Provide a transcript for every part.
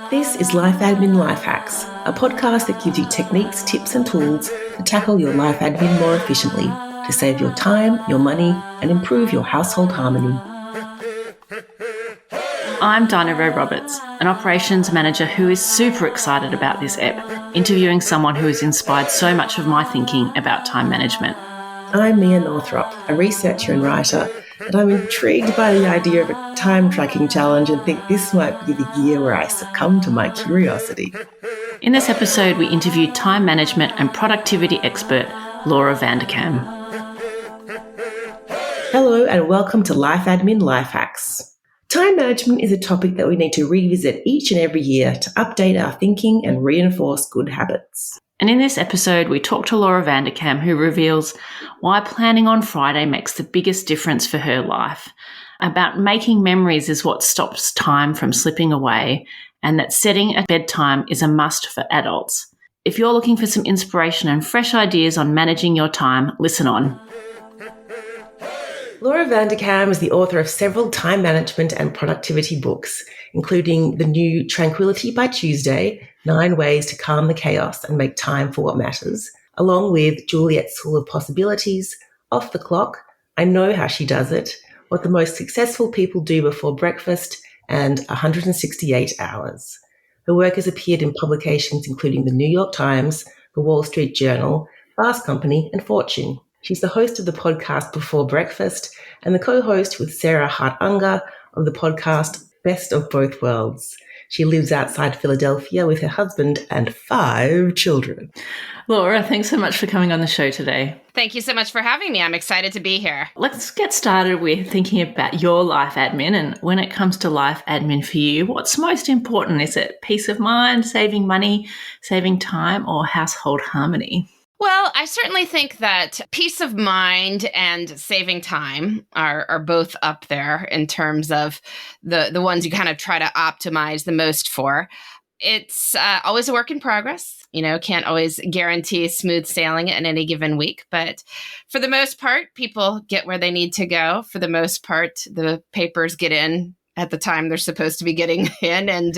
This is Life Admin Life Hacks, a podcast that gives you techniques, tips and tools to tackle your life admin more efficiently, to save your time, your money and improve your household harmony. I'm Dinah Rowe Roberts, an operations manager who is super excited about this ep, interviewing someone who has inspired so much of my thinking about time management. I'm Mia Northrop, a researcher and writer, and I'm intrigued by the idea of a time tracking challenge and think this might be the year where I succumb to my curiosity. In this episode, we interviewed time management and productivity expert Laura Vanderkam. Hello and welcome to Life Admin Life Hacks. Time management is a topic that we need to revisit each and every year to update our thinking and reinforce good habits. And in this episode, we talk to Laura Vanderkam, who reveals why planning on Friday makes the biggest difference for her life, about making memories is what stops time from slipping away, and that setting a bedtime is a must for adults. If you're looking for some inspiration and fresh ideas on managing your time, listen on. Laura Vanderkam is the author of several time management and productivity books, including the new Tranquility by Tuesday, 9 Ways to Calm the Chaos and Make Time for What Matters, along with Juliet's School of Possibilities, Off the Clock, I Know How She Does It, What the Most Successful People Do Before Breakfast, and 168 Hours. Her work has appeared in publications including the New York Times, the Wall Street Journal, Fast Company, and Fortune. She's the host of the podcast Before Breakfast and the co-host with Sarah Hart-Unger of the podcast Best of Both Worlds. She lives outside Philadelphia with her husband and 5 children. Laura, thanks so much for coming on the show today. Thank you so much for having me. I'm excited to be here. Let's get started with thinking about your life admin. And when it comes to life admin for you, what's most important? Is it peace of mind, saving money, saving time, or household harmony? Well, I certainly think that peace of mind and saving time are both up there in terms of the ones you kind of try to optimize the most for. It's always a work in progress. You know, can't always guarantee smooth sailing in any given week. But for the most part, people get where they need to go. For the most part, the papers get in at the time they're supposed to be getting in. And,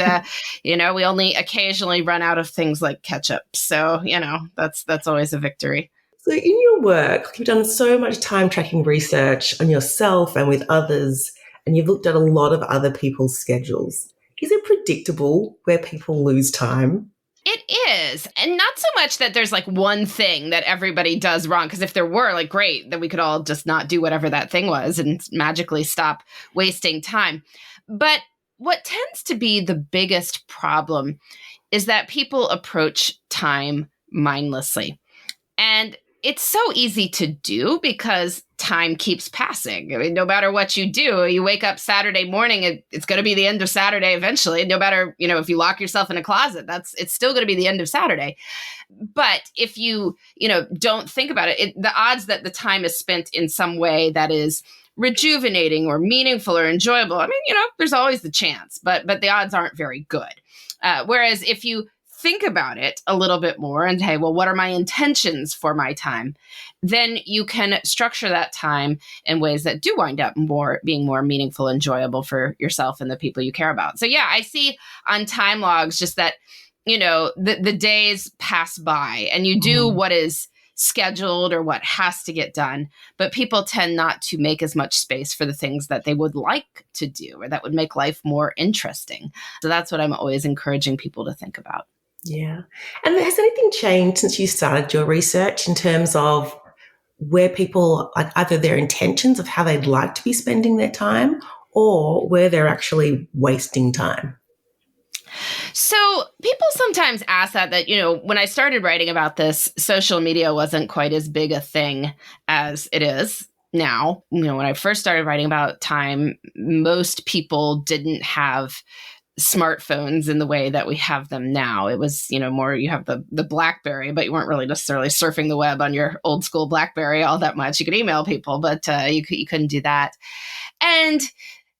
we only occasionally run out of things like ketchup. So, that's always a victory. So in your work, you've done so much time tracking research on yourself and with others, and you've looked at a lot of other people's schedules. Is it predictable where people lose time? It is. And not so much that there's like one thing that everybody does wrong, because if there were, like, great, then we could all just not do whatever that thing was and magically stop wasting time. But what tends to be the biggest problem is that people approach time mindlessly. And it's so easy to do because time keeps passing. I mean, no matter what you do, you wake up Saturday morning, it's going to be the end of Saturday eventually. No matter, if you lock yourself in a closet, it's still going to be the end of Saturday. But if you, don't think about it, the odds that the time is spent in some way that is rejuvenating or meaningful or enjoyable, I mean, there's always the chance, but the odds aren't very good. Whereas if you think about it a little bit more and, hey, well, what are my intentions for my time? Then you can structure that time in ways that do wind up being more meaningful, enjoyable for yourself and the people you care about. So yeah, I see on time logs just that, the days pass by and you do what is scheduled or what has to get done, but people tend not to make as much space for the things that they would like to do or that would make life more interesting. So that's what I'm always encouraging people to think about. Yeah. And has anything changed since you started your research in terms of where people, like, either their intentions of how they'd like to be spending their time or where they're actually wasting time? So people sometimes ask that, when I started writing about this, social media wasn't quite as big a thing as it is now. When I first started writing about time, most people didn't have smartphones in the way that we have them now. It was, more, you have the BlackBerry, but you weren't really necessarily surfing the web on your old school BlackBerry all that much. You could email people, but you couldn't do that. And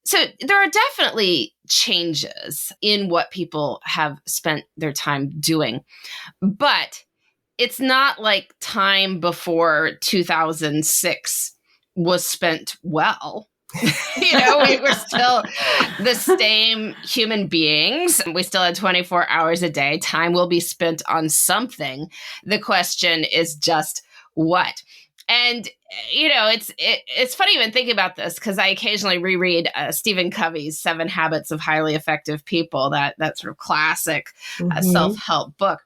so there are definitely changes in what people have spent their time doing, but it's not like time before 2006 was spent well. We're still the same human beings. We still have 24 hours a day. Time will be spent on something. The question is just what. And it's funny even thinking about this, because I occasionally reread Stephen Covey's 7 Habits of Highly Effective People, that sort of classic self-help book.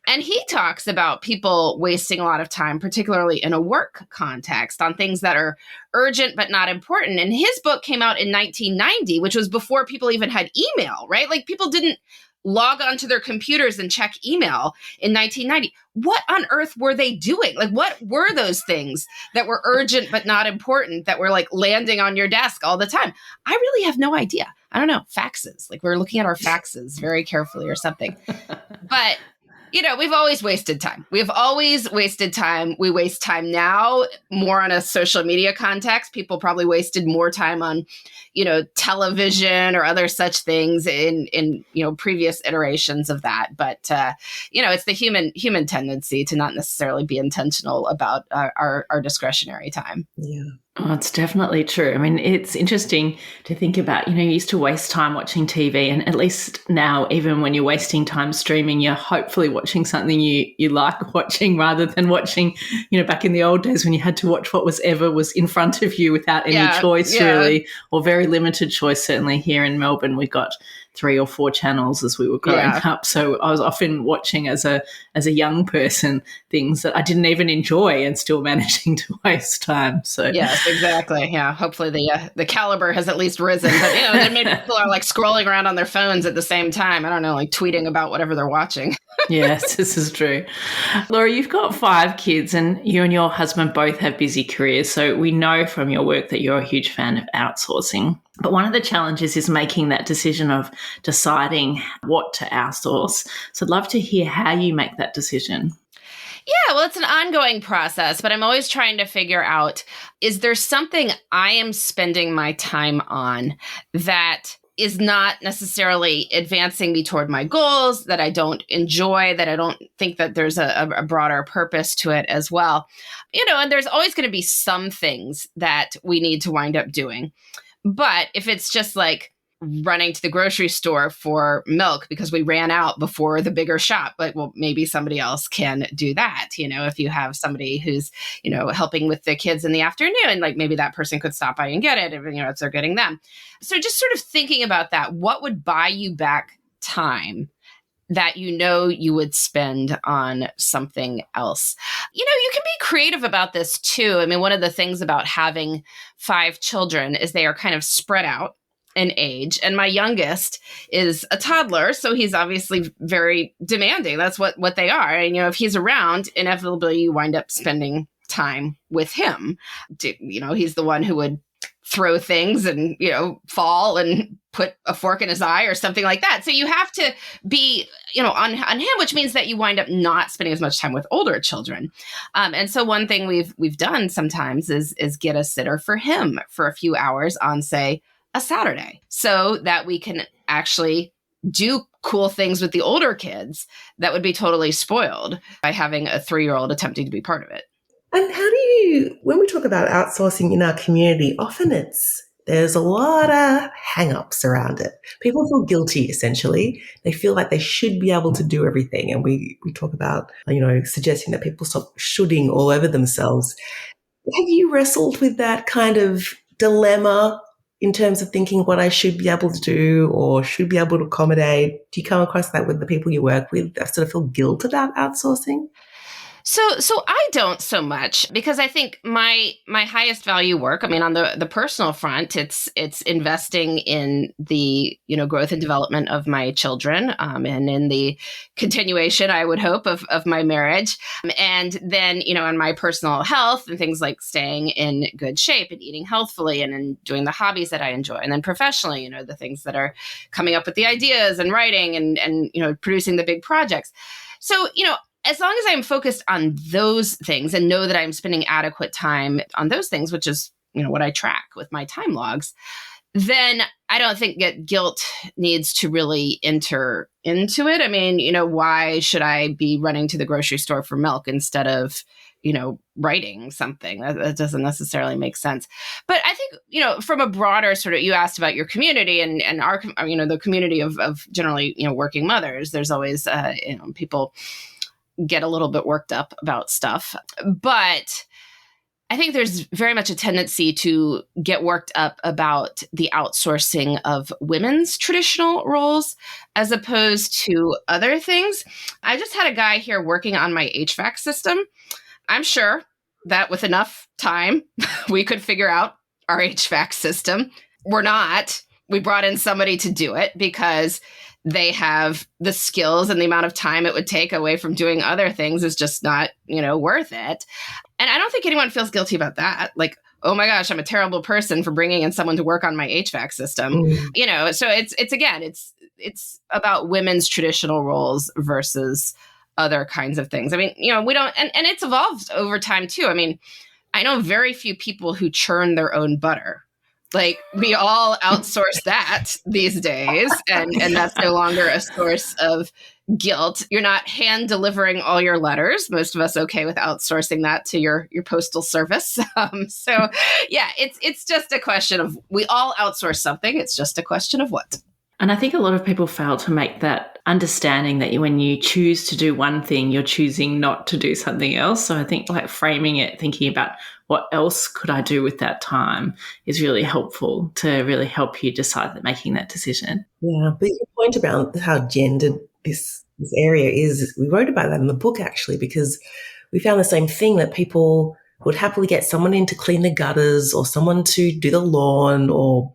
And he talks about people wasting a lot of time, particularly in a work context, on things that are urgent but not important. And his book came out in 1990, which was before people even had email, right? Like, people didn't log onto their computers and check email in 1990. What on earth were they doing? Like, what were those things that were urgent but not important, that were like landing on your desk all the time? I really have no idea. I don't know. Faxes. Like, we're looking at our faxes very carefully or something. But we've always wasted time. We've always wasted time. We waste time now more on a social media context. People probably wasted more time on, television or other such things in previous iterations of that. But, it's the human tendency to not necessarily be intentional about our discretionary time. Yeah. Oh, it's definitely true. I mean, it's interesting to think about, you used to waste time watching TV, and at least now, even when you're wasting time streaming, you're hopefully watching something you like watching, rather than watching, back in the old days when you had to watch whatever was in front of you without any choice, really, or very limited choice. Certainly here in Melbourne, we got 3 or 4 channels as we were growing up. So I was often watching as a young person things that I didn't even enjoy, and still managing to waste time. So yes, exactly. Yeah. Hopefully the caliber has at least risen. But then maybe people are like scrolling around on their phones at the same time. I don't know, like tweeting about whatever they're watching. Yes, this is true. Laura, you've got 5 kids, and you and your husband both have busy careers. So we know from your work that you're a huge fan of outsourcing. But one of the challenges is making that decision of deciding what to outsource. So I'd love to hear how you make that decision. Yeah, well, it's an ongoing process, but I'm always trying to figure out, is there something I am spending my time on that is not necessarily advancing me toward my goals, that I don't enjoy, that I don't think that there's a broader purpose to it as well. And there's always going to be some things that we need to wind up doing. But if it's just like running to the grocery store for milk because we ran out before the bigger shop, like, well, maybe somebody else can do that. If you have somebody who's, helping with the kids in the afternoon, like maybe that person could stop by and get it if they're getting them. So just sort of thinking about that, what would buy you back time that you would spend on something else? You can be creative about this too. I mean, one of the things about having 5 children is they are kind of spread out in age. And my youngest is a toddler, so he's obviously very demanding. That's what they are. And, if he's around, inevitably you wind up spending time with him. He's the one who would throw things and, fall and put a fork in his eye or something like that. So you have to be, on him, which means that you wind up not spending as much time with older children. And so one thing we've done sometimes is get a sitter for him for a few hours on, say, a Saturday, so that we can actually do cool things with the older kids that would be totally spoiled by having a 3-year-old attempting to be part of it. And how do you, when we talk about outsourcing in our community, often there's a lot of hang-ups around it. People feel guilty, essentially. They feel like they should be able to do everything. And we talk about, suggesting that people stop shoulding all over themselves. Have you wrestled with that kind of dilemma in terms of thinking what I should be able to do or should be able to accommodate? Do you come across that with the people you work with? I sort of feel guilt about outsourcing? So I don't so much, because I think my highest value work, I mean, on the personal front, it's investing in the, growth and development of my children, and in the continuation, I would hope, of my marriage. And then, in my personal health and things like staying in good shape and eating healthfully and in doing the hobbies that I enjoy. And then professionally, the things that are coming up with the ideas and writing and producing the big projects. So, as long as I'm focused on those things and know that I'm spending adequate time on those things, which is, what I track with my time logs, then I don't think that guilt needs to really enter into it. I mean, why should I be running to the grocery store for milk instead of, writing something. That doesn't necessarily make sense. But I think, from a broader sort of, you asked about your community and our, the community of generally, working mothers, there's always, people get a little bit worked up about stuff. But I think there's very much a tendency to get worked up about the outsourcing of women's traditional roles as opposed to other things. I just had a guy here working on my HVAC system. I'm sure that with enough time, we could figure out our HVAC system. We're not. We brought in somebody to do it because they have the skills, and the amount of time it would take away from doing other things is just not, worth it. And I don't think anyone feels guilty about that. Like, oh my gosh, I'm a terrible person for bringing in someone to work on my HVAC system. So it's about women's traditional roles versus other kinds of things. I mean, we don't, and it's evolved over time too. I mean, I know very few people who churn their own butter. Like, we all outsource that these days, and that's no longer a source of guilt. You're not hand delivering all your letters. Most of us okay with outsourcing that to your postal service. So yeah, it's just a question of, we all outsource something. It's just a question of what. And I think a lot of people fail to make that understanding that when you choose to do one thing, you're choosing not to do something else. So I think framing it, thinking about what else could I do with that time is really helpful to really help you decide that making that decision. Yeah, but your point about how gendered this area is, we wrote about that in the book actually, because we found the same thing, that people would happily get someone in to clean the gutters or someone to do the lawn or,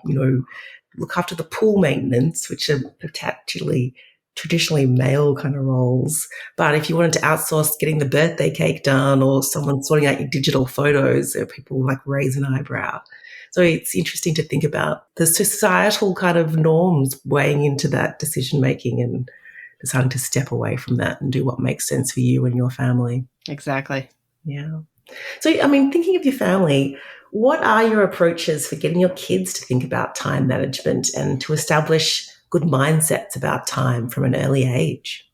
look after the pool maintenance, which are traditionally male kind of roles. But if you wanted to outsource getting the birthday cake done or someone sorting out your digital photos, there are people raise an eyebrow. So it's interesting to think about the societal kind of norms weighing into that decision making and deciding to step away from that and do what makes sense for you and your family. Exactly. Yeah. So, I mean, thinking of your family, what are your approaches for getting your kids to think about time management and to establish good mindsets about time from an early age?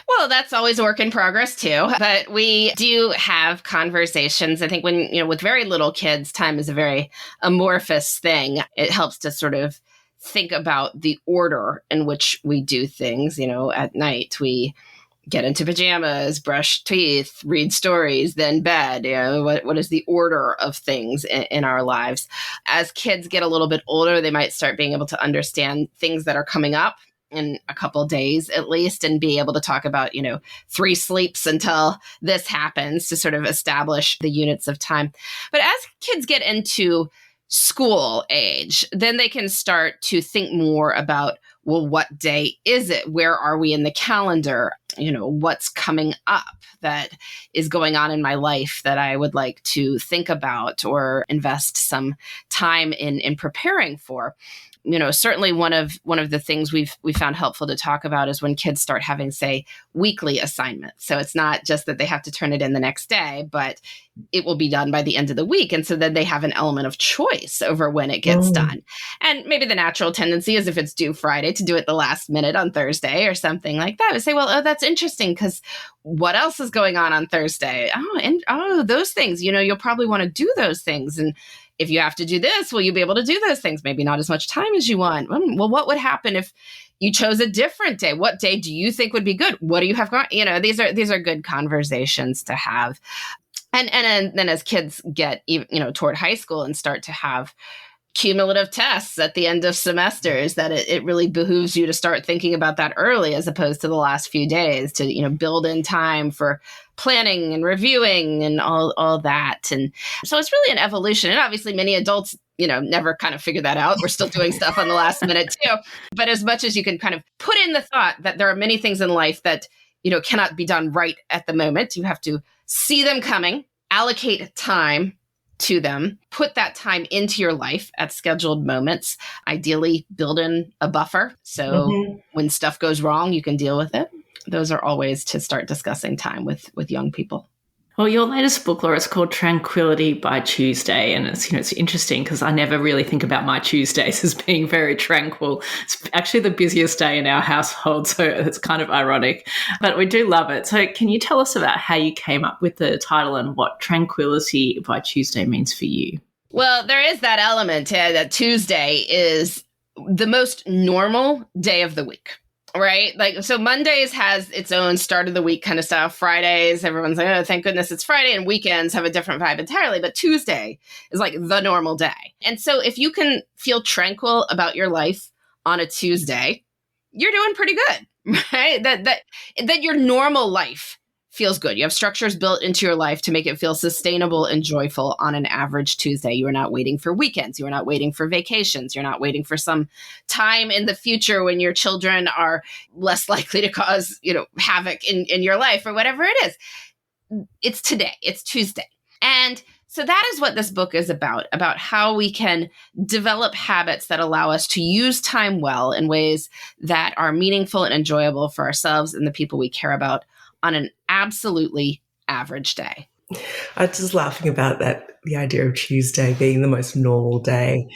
Well, that's always a work in progress too, but we do have conversations. I think with very little kids, time is a very amorphous thing. It helps to sort of think about the order in which we do things. At night, we get into pajamas, brush teeth, read stories, then bed. What is the order of things in our lives? As kids get a little bit older, they might start being able to understand things that are coming up in a couple of days at least, and be able to talk about, 3 sleeps until this happens, to sort of establish the units of time. But as kids get into school age, then they can start to think more about, well, what day is it? Where are we in the calendar? What's coming up that is going on in my life that I would like to think about or invest some time in preparing for. Certainly one of the things we found helpful to talk about is when kids start having, say, weekly assignments. So it's not just that they have to turn it in the next day, but it will be done by the end of the week. And so then they have an element of choice over when it gets done. And maybe the natural tendency is, if it's due Friday, to do it the last minute on Thursday or something like that. We say, well, that's interesting, because what else is going on Thursday? Those things, you'll probably want to do those things. And if you have to do this, will you be able to do those things? Maybe not as much time as you want. Well, what would happen if you chose a different day? What day do you think would be good? What do you have going? These are good conversations to have. And then as kids get, toward high school and start to have cumulative tests at the end of semesters, that it really behooves you to start thinking about that early, as opposed to the last few days, to, build in time for planning and reviewing and all that. And so it's really an evolution. And obviously many adults, never kind of figure that out. We're still doing stuff on the last minute too. But as much as you can kind of put in the thought that there are many things in life that, cannot be done right at the moment, you have to see them coming, allocate time to them, put that time into your life at scheduled moments, ideally build in a buffer. So when stuff goes wrong, you can deal with it. Those are all ways to start discussing time with young people. Well, your latest book, Laura, is called Tranquility by Tuesday. And it's interesting because I never really think about my Tuesdays as being very tranquil. It's actually the busiest day in our household, so it's kind of ironic. But we do love it. So can you tell us about how you came up with the title and what Tranquility by Tuesday means for you? Well, there is that element that Tuesday is the most normal day of the week. Right? Like, so Mondays has its own start of the week kind of stuff. Fridays, everyone's like, oh, thank goodness it's Friday, and weekends have a different vibe entirely. But Tuesday is like the normal day. And so if you can feel tranquil about your life on a Tuesday, you're doing pretty good, right? That your normal life feels good. You have structures built into your life to make it feel sustainable and joyful on an average Tuesday. You are not waiting for weekends. You are not waiting for vacations. You're not waiting for some time in the future when your children are less likely to cause, havoc in your life or whatever it is. It's today. It's Tuesday. And so that is what this book is about how we can develop habits that allow us to use time well in ways that are meaningful and enjoyable for ourselves and the people we care about on an absolutely average day. I was just laughing about that, the idea of Tuesday being the most normal day.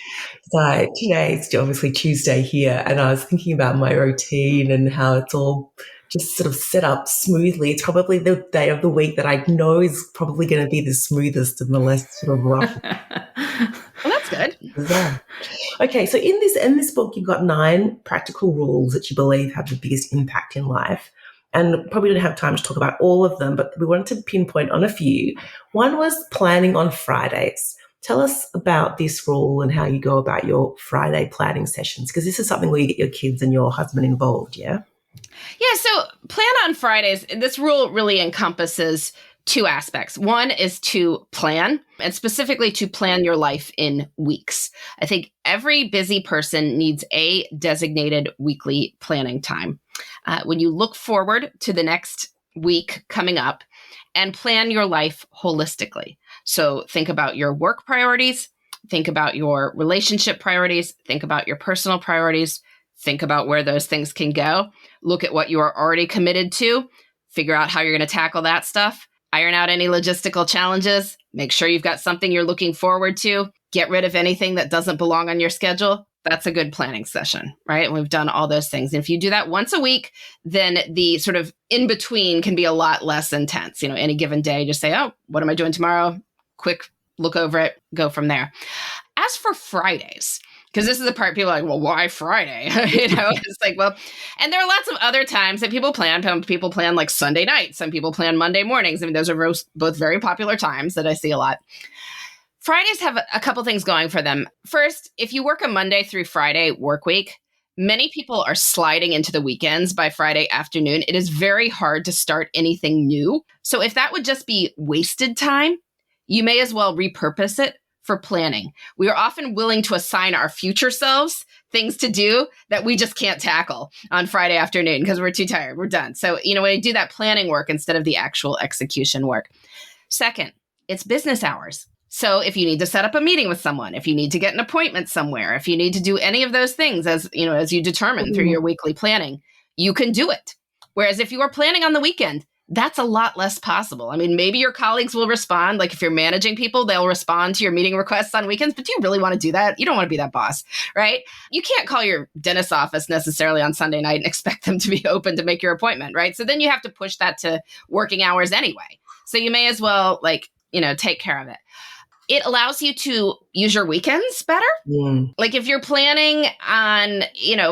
So today it's obviously Tuesday here, and I was thinking about my routine and how it's all just sort of set up smoothly. It's probably the day of the week that I know is probably going to be the smoothest and the less sort of rough. Well, that's good. Bizarre. Okay, so in this book, you've got 9 practical rules that you believe have the biggest impact in life. And probably don't have time to talk about all of them, but we wanted to pinpoint on a few. One was planning on Fridays. Tell us about this rule and how you go about your Friday planning sessions, because this is something where you get your kids and your husband involved, yeah? Yeah, so plan on Fridays. This rule really encompasses 2 aspects. One is to plan, and specifically to plan your life in weeks. I think every busy person needs a designated weekly planning time. When you look forward to the next week coming up and plan your life holistically. So think about your work priorities, think about your relationship priorities, think about your personal priorities, think about where those things can go, look at what you are already committed to, figure out how you're going to tackle that stuff, iron out any logistical challenges, make sure you've got something you're looking forward to, get rid of anything that doesn't belong on your schedule. That's a good planning session, right? And we've done all those things. And if you do that once a week, then the sort of in between can be a lot less intense. Any given day, just say, oh, what am I doing tomorrow? Quick look over it, go from there. As for Fridays, because this is the part people are like, well, why Friday? It's like, well, and there are lots of other times that people plan. People plan like Sunday night. Some people plan Monday mornings. I mean, those are both very popular times that I see a lot. Fridays have a couple things going for them. First, if you work a Monday through Friday work week, many people are sliding into the weekends by Friday afternoon. It is very hard to start anything new. So if that would just be wasted time, you may as well repurpose it for planning. We are often willing to assign our future selves things to do that we just can't tackle on Friday afternoon because we're too tired. We're done. So, when you do that planning work instead of the actual execution work. Second, it's business hours. So if you need to set up a meeting with someone, if you need to get an appointment somewhere, if you need to do any of those things as you determine through your weekly planning, you can do it. Whereas if you are planning on the weekend, that's a lot less possible. I mean, maybe your colleagues will respond. Like if you're managing people, they'll respond to your meeting requests on weekends. But do you really want to do that? You don't want to be that boss, right? You can't call your dentist's office necessarily on Sunday night and expect them to be open to make your appointment, right? So then you have to push that to working hours anyway. So you may as well take care of it. It allows you to use your weekends better. Like if you're planning on,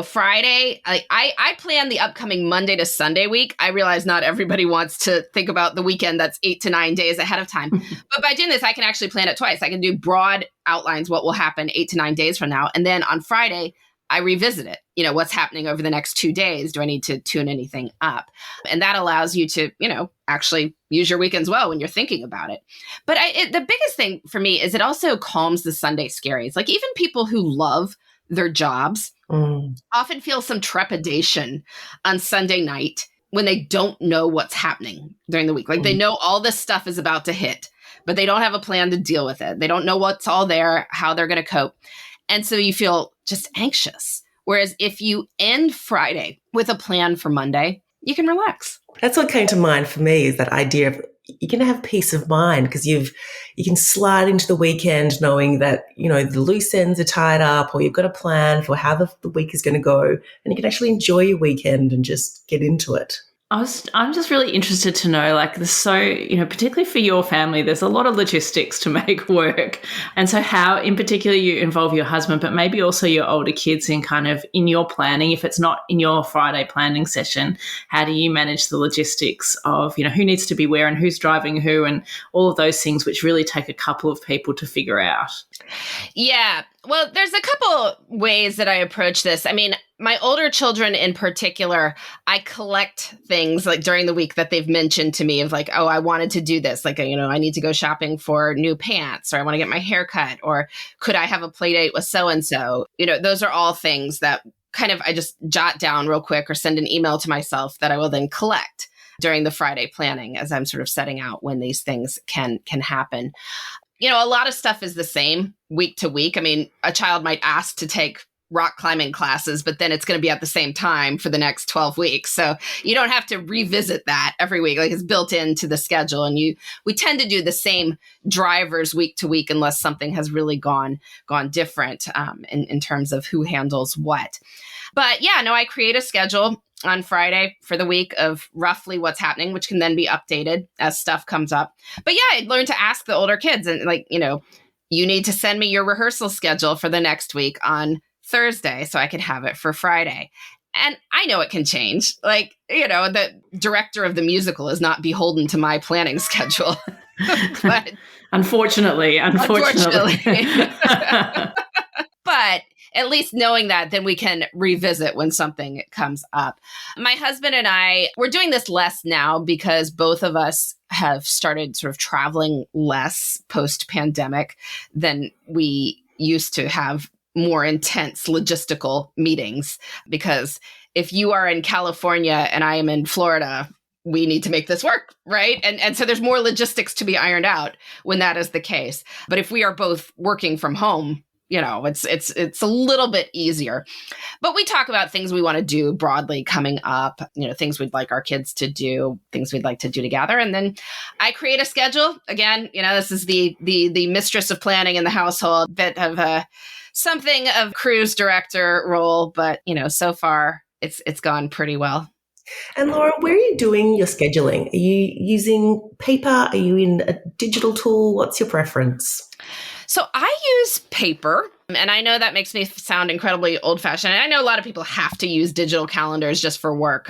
Friday, I plan the upcoming Monday to Sunday week. I realize not everybody wants to think about the weekend that's 8 to 9 days ahead of time. But by doing this, I can actually plan it twice. I can do broad outlines, what will happen 8 to 9 days from now. And then on Friday, I revisit it. What's happening over the next 2 days? Do I need to tune anything up? And that allows you to, actually use your weekends well when you're thinking about it. But the biggest thing for me is it also calms the Sunday scaries. Like even people who love their jobs often feel some trepidation on Sunday night when they don't know what's happening during the week. Like they know all this stuff is about to hit, but they don't have a plan to deal with it. They don't know what's all there, how they're going to cope. And so you feel just anxious. Whereas if you end Friday with a plan for Monday, you can relax. That's what came to mind for me is that idea of you're going to have peace of mind because you can slide into the weekend knowing that, the loose ends are tied up, or you've got a plan for how the week is going to go, and you can actually enjoy your weekend and just get into it. I'm just really interested to know, particularly for your family, there's a lot of logistics to make work. And so how, in particular, you involve your husband, but maybe also your older kids in your planning. If it's not in your Friday planning session, how do you manage the logistics of, who needs to be where and who's driving who and all of those things, which really take a couple of people to figure out? Yeah. Well, there's a couple ways that I approach this. I mean, my older children in particular, I collect things like during the week that they've mentioned to me of like, oh, I wanted to do this. Like, I need to go shopping for new pants, or I want to get my hair cut, or could I have a play date with so-and-so? Those are all things that kind of I just jot down real quick or send an email to myself that I will then collect during the Friday planning as I'm sort of setting out when these things can happen. A lot of stuff is the same week to week. I mean, a child might ask to take rock climbing classes, but then it's going to be at the same time for the next 12 weeks. So you don't have to revisit that every week. Like, it's built into the schedule. And we tend to do the same drivers week to week unless something has really gone different in terms of who handles what. But yeah, no, I create a schedule on Friday for the week of roughly what's happening, which can then be updated as stuff comes up. But yeah, I learned to ask the older kids and you need to send me your rehearsal schedule for the next week on Thursday so I can have it for Friday. And I know it can change. The director of the musical is not beholden to my planning schedule. But Unfortunately. But at least knowing that, then we can revisit when something comes up. My husband and I, we're doing this less now because both of us have started sort of traveling less post-pandemic than we used to have more intense logistical meetings. Because if you are in California and I am in Florida, we need to make this work, right? And so there's more logistics to be ironed out when that is the case. But if we are both working from home, it's a little bit easier. But we talk about things we want to do broadly coming up, things we'd like our kids to do, things we'd like to do together. And then I create a schedule. Again, this is the mistress of planning in the household, bit of something of cruise director role, but so far it's gone pretty well. And Laura, where are you doing your scheduling? Are you using paper? Are you in a digital tool? What's your preference? So I use paper, and I know that makes me sound incredibly old-fashioned. And I know a lot of people have to use digital calendars just for work.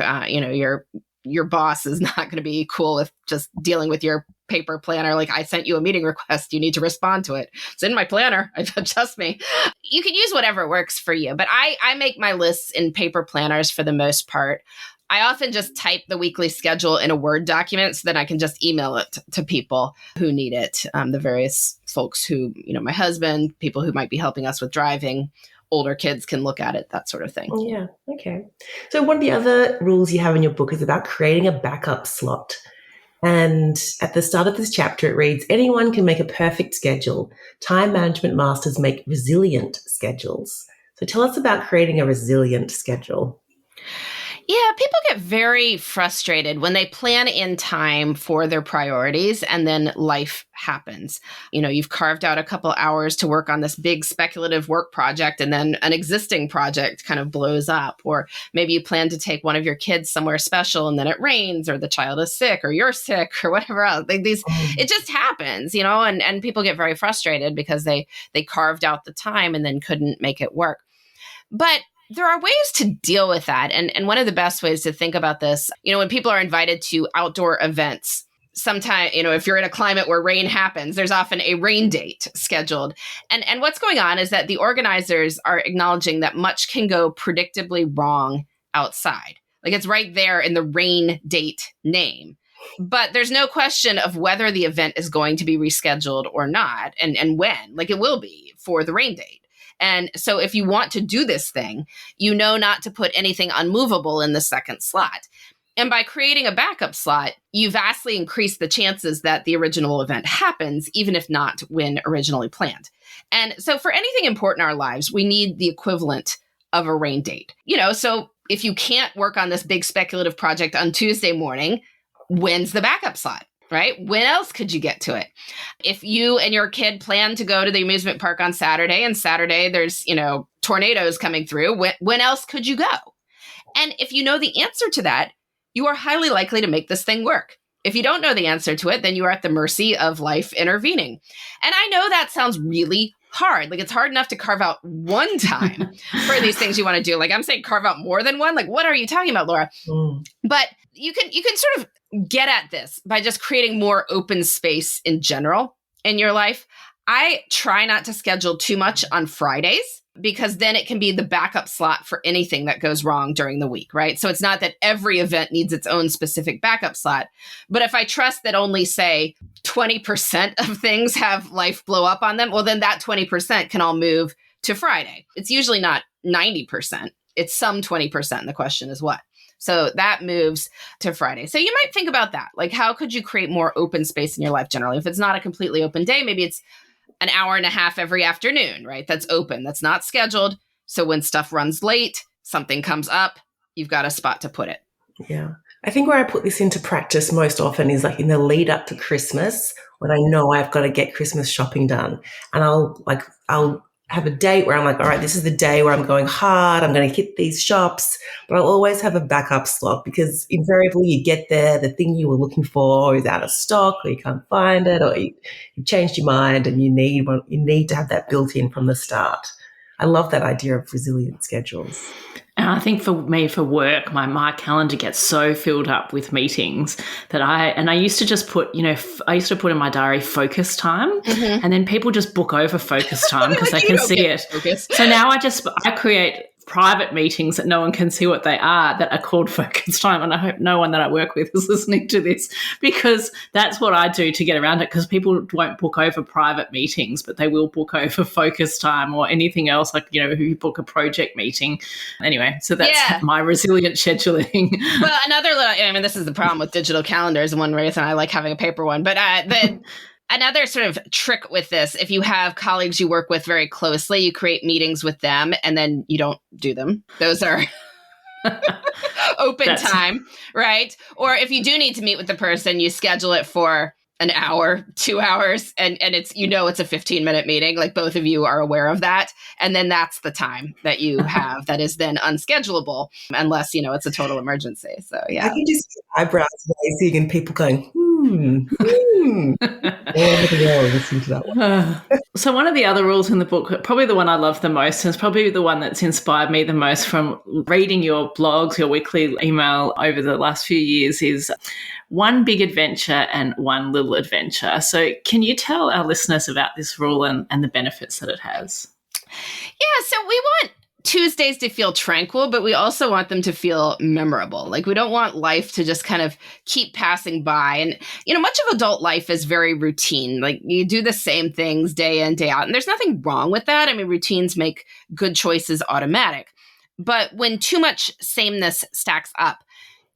Your boss is not going to be cool with just dealing with your paper planner. Like, I sent you a meeting request, you need to respond to it. It's in my planner. Trust me. You can use whatever works for you, but I make my lists in paper planners for the most part. I often just type the weekly schedule in a Word document so that I can just email it to people who need it. The various folks who, my husband, people who might be helping us with driving, older kids can look at it, that sort of thing. Yeah. Okay. So one of the other rules you have in your book is about creating a backup slot. And at the start of this chapter, it reads, anyone can make a perfect schedule. Time management masters make resilient schedules. So tell us about creating a resilient schedule. Yeah, people get very frustrated when they plan in time for their priorities and then life happens. You've carved out a couple hours to work on this big speculative work project and then an existing project kind of blows up. Or maybe you plan to take one of your kids somewhere special and then it rains or the child is sick or you're sick or whatever else. It just happens, and people get very frustrated because they carved out the time and then couldn't make it work. But there are ways to deal with that. And one of the best ways to think about this, when people are invited to outdoor events, sometimes, if you're in a climate where rain happens, there's often a rain date scheduled. And what's going on is that the organizers are acknowledging that much can go predictably wrong outside. Like, it's right there in the rain date name. But there's no question of whether the event is going to be rescheduled or not, and when. Like, it will be for the rain date. And so if you want to do this thing, not to put anything unmovable in the second slot. And by creating a backup slot, you vastly increase the chances that the original event happens, even if not when originally planned. And so for anything important in our lives, we need the equivalent of a rain date. So if you can't work on this big speculative project on Tuesday morning, when's the backup slot? right? When else could you get to it? If you and your kid plan to go to the amusement park on Saturday, and Saturday there's, tornadoes coming through, when else could you go? And if you know the answer to that, you are highly likely to make this thing work. If you don't know the answer to it, then you are at the mercy of life intervening. And I know that sounds really hard. Like, it's hard enough to carve out one time for these things you want to do. Like, I'm saying carve out more than one. Like, what are you talking about, Laura? But you can sort of get at this by just creating more open space in general in your life. I try not to schedule too much on Fridays, because then it can be the backup slot for anything that goes wrong during the week, right? So it's not that every event needs its own specific backup slot. But if I trust that only, say, 20% of things have life blow up on them, well, then that 20% can all move to Friday. It's usually not 90%. It's some 20%. And the question is what? So that moves to Friday. So you might think about that. Like, how could you create more open space in your life generally? If it's not a completely open day, maybe it's an hour and a half every afternoon, right? That's open. That's not scheduled. So when stuff runs late, something comes up, you've got a spot to put it. Yeah. I think where I put this into practice most often is like in the lead up to Christmas, when I know I've got to get Christmas shopping done. And I'll have a date where I'm like, all right, this is the day where I'm going hard. I'm going to hit these shops, but I'll always have a backup slot, because invariably you get there, the thing you were looking for is out of stock, or you can't find it, or you've changed your mind and you need to have that built in from the start. I love that idea of resilient schedules. And I think for me, for work, my calendar gets so filled up with meetings that I used to just put, I used to put in my diary focus time, and then people just book over focus time because they can see it. Focused. So now I create private meetings that no one can see what they are, that are called focus time. And I hope no one that I work with is listening to this, because that's what I do to get around it, because people won't book over private meetings, but they will book over focus time or anything else, like, who book a project meeting. Anyway, so that's my resilient scheduling. Well, this is the problem with digital calendars, and one reason I like having a paper one, but another sort of trick with this, if you have colleagues you work with very closely, you create meetings with them and then you don't do them. Those are open time, right? Or if you do need to meet with the person, you schedule it for an hour, 2 hours, and it's, it's a 15-minute meeting. Like, both of you are aware of that. And then that's the time that you have that is then unschedulable, unless, it's a total emergency. So, yeah. I can just see eyebrows raising and people going, listen to that one. So one of the other rules in the book, probably the one I love the most, and it's probably the one that's inspired me the most from reading your blogs, your weekly email over the last few years, is one big adventure and one little adventure. So can you tell our listeners about this rule and the benefits that it has? Yeah, so we want Tuesdays to feel tranquil, but we also want them to feel memorable. Like, we don't want life to just kind of keep passing by. And, much of adult life is very routine. Like, you do the same things day in, day out. And there's nothing wrong with that. I mean, routines make good choices automatic. But when too much sameness stacks up,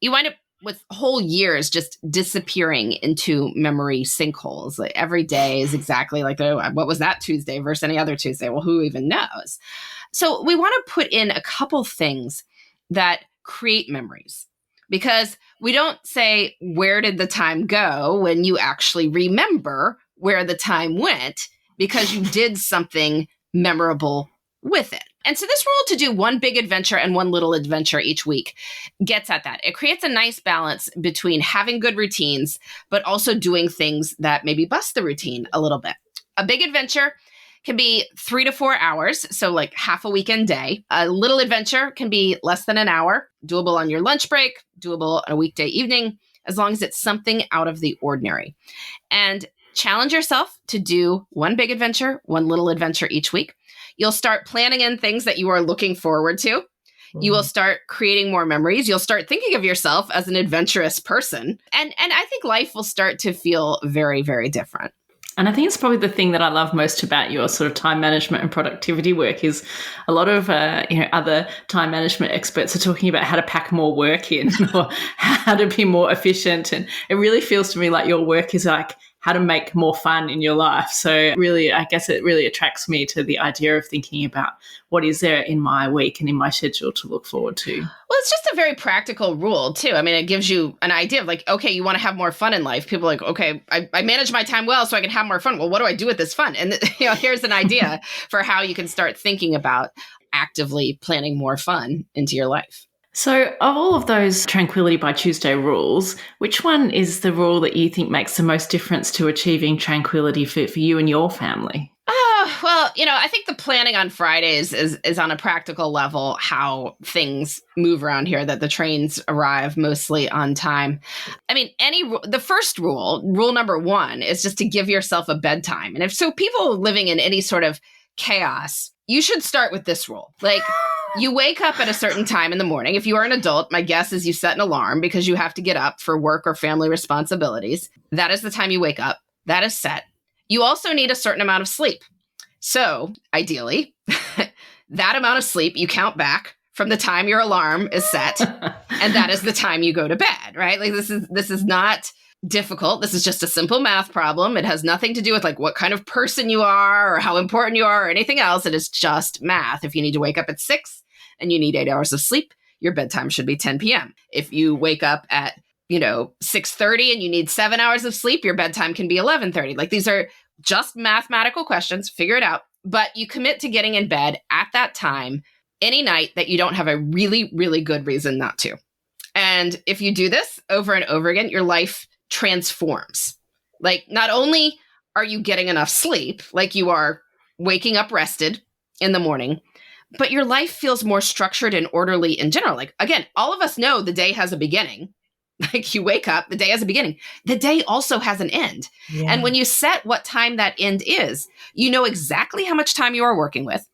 you wind up with whole years just disappearing into memory sinkholes. Like, every day is exactly like, what was that Tuesday versus any other Tuesday? Well, who even knows? So we want to put in a couple things that create memories, because we don't say, where did the time go, when you actually remember where the time went because you did something memorable with it. And so this rule to do one big adventure and one little adventure each week gets at that. It creates a nice balance between having good routines, but also doing things that maybe bust the routine a little bit. A big adventure can be 3 to 4 hours, so like half a weekend day. A little adventure can be less than an hour, doable on your lunch break, doable on a weekday evening, as long as it's something out of the ordinary. And challenge yourself to do one big adventure, one little adventure each week. You'll start planning in things that you are looking forward to. You will start creating more memories. You'll start thinking of yourself as an adventurous person. And I think life will start to feel very, very different. And I think it's probably the thing that I love most about your sort of time management and productivity work is a lot of other time management experts are talking about how to pack more work in or how to be more efficient. And it really feels to me like your work is like how to make more fun in your life. So really, I guess it really attracts me to the idea of thinking about what is there in my week and in my schedule to look forward to. Well, it's just a very practical rule, too. I mean, it gives you an idea of like, okay, you want to have more fun in life. People are like, okay, I manage my time well so I can have more fun. Well, what do I do with this fun? And here's an idea for how you can start thinking about actively planning more fun into your life. So of all of those Tranquility by Tuesday rules, which one is the rule that you think makes the most difference to achieving tranquility for you and your family? Oh, well, I think the planning on Fridays is on a practical level how things move around here, that the trains arrive mostly on time. I mean, the first rule number 1, is just to give yourself a bedtime. And if so, people living in any sort of chaos, you should start with this rule. Like, you wake up at a certain time in the morning. If you are an adult, my guess is you set an alarm because you have to get up for work or family responsibilities. That is the time you wake up. That is set. You also need a certain amount of sleep. So ideally, that amount of sleep you count back from the time your alarm is set. And that is the time you go to bed, right? Like this is not difficult. This is just a simple math problem. It has nothing to do with like what kind of person you are or how important you are or anything else. It is just math. If you need to wake up at 6 and you need 8 hours of sleep, your bedtime should be 10 p.m. If you wake up at 6:30 and you need 7 hours of sleep, your bedtime can be 11:30. Like these are just mathematical questions. Figure it out. But you commit to getting in bed at that time any night that you don't have a really, really good reason not to. And if you do this over and over again, your life transforms. Like not only are you getting enough sleep, like you are waking up rested in the morning, but your life feels more structured and orderly in general. Like, again, all of us know the day has a beginning. Like you wake up, the day has a beginning. The day also has an end. Yeah. And when you set what time that end is, you know exactly how much time you are working with.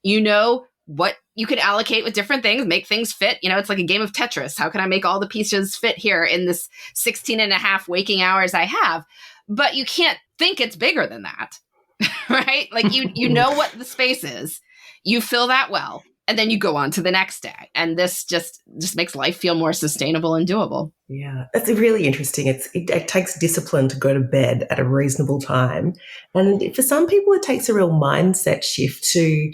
You know what you could allocate with different things, make things fit. It's like a game of Tetris. How can I make all the pieces fit here in this 16 and a half waking hours I have? But you can't think it's bigger than that, right? Like you know what the space is. You fill that well, and then you go on to the next day. And this just makes life feel more sustainable and doable. Yeah, that's really interesting. It takes discipline to go to bed at a reasonable time. And for some people, it takes a real mindset shift to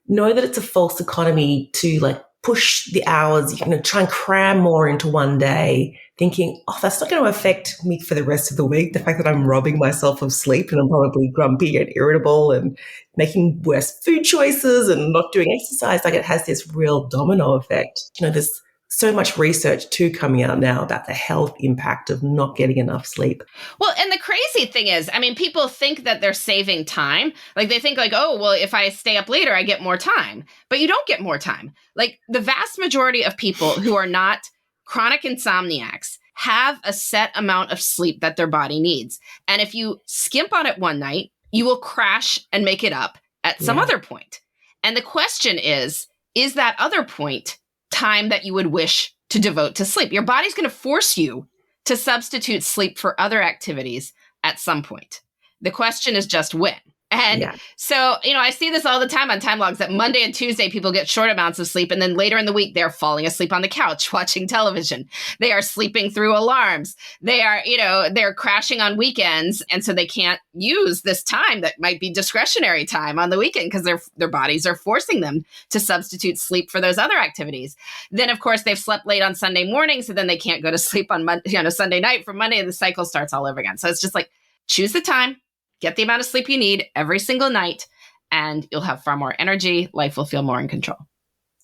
know that it's a false economy to like push the hours, you're going to try and cram more into one day, thinking, that's not going to affect me for the rest of the week. The fact that I'm robbing myself of sleep and I'm probably grumpy and irritable and making worse food choices and not doing exercise, like it has this real domino effect. There's so much research too coming out now about the health impact of not getting enough sleep. Well, and the crazy thing is, I mean, people think that they're saving time. Like they think like, oh, well, if I stay up later, I get more time. But you don't get more time. Like the vast majority of people who are not chronic insomniacs have a set amount of sleep that their body needs. And if you skimp on it one night, you will crash and make it up at some other point. And the question is that other point time that you would wish to devote to sleep? Your body's going to force you to substitute sleep for other activities at some point. The question is just when. And so, I see this all the time on time logs that Monday and Tuesday, people get short amounts of sleep. And then later in the week, they're falling asleep on the couch, watching television. They are sleeping through alarms. They are, they're crashing on weekends. And so they can't use this time that might be discretionary time on the weekend because their bodies are forcing them to substitute sleep for those other activities. Then, of course, they've slept late on Sunday morning. So then they can't go to sleep on Sunday night for Monday. And the cycle starts all over again. So it's just like, choose the time. Get the amount of sleep you need every single night, and you'll have far more energy. Life will feel more in control.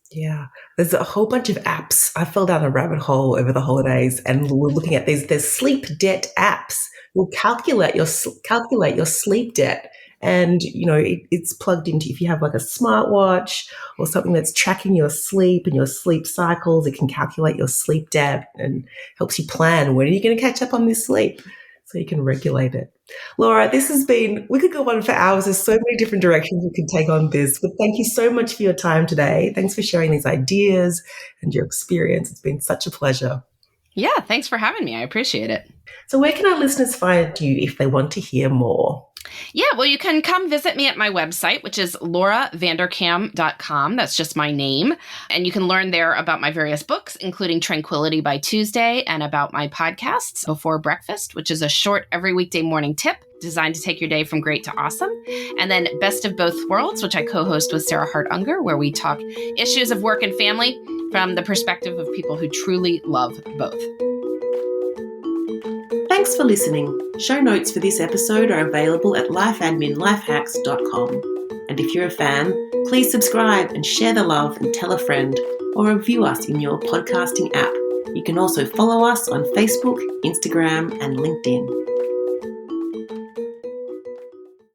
Yeah. There's a whole bunch of apps. I fell down a rabbit hole over the holidays and we're looking at there's sleep debt apps. Will calculate your sleep debt. And, it's plugged into, if you have like a smartwatch or something that's tracking your sleep and your sleep cycles, it can calculate your sleep debt and helps you plan when are you going to catch up on this sleep so you can regulate it. Laura, we could go on for hours. There's so many different directions we could take on this, but thank you so much for your time today. Thanks for sharing these ideas and your experience. It's been such a pleasure. Yeah, thanks for having me. I appreciate it. So where can our listeners find you if they want to hear more? Yeah, well, you can come visit me at my website, which is lauravanderkam.com. That's just my name. And you can learn there about my various books, including Tranquility by Tuesday, and about my podcasts, Before Breakfast, which is a short every weekday morning tip designed to take your day from great to awesome. And then Best of Both Worlds, which I co-host with Sarah Hart-Unger, where we talk issues of work and family from the perspective of people who truly love both. Thanks for listening. Show notes for this episode are available at lifeadminlifehacks.com. And if you're a fan, please subscribe and share the love and tell a friend, or review us in your podcasting app. You can also follow us on Facebook, Instagram, and LinkedIn.